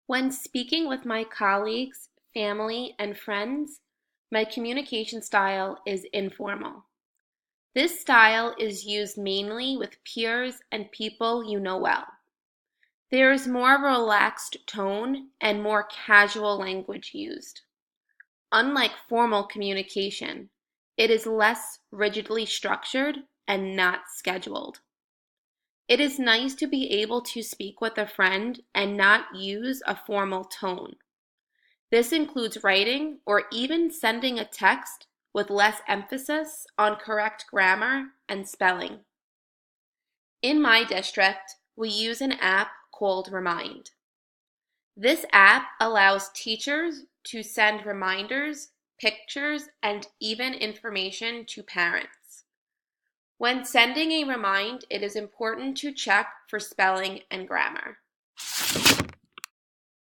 When speaking with my colleagues, family, and friends, my communication style is informal. This style is used mainly with peers and people you know well. There is more relaxed tone and more casual language used. Unlike formal communication, it is less rigidly structured and not scheduled. It is nice to be able to speak with a friend and not use a formal tone. This includes writing or even sending a text with less emphasis on correct grammar and spelling. In my district, we use an app called Remind. This app allows teachers to send reminders, pictures, and even information to parents. When sending a remind, it is important to check for spelling and grammar.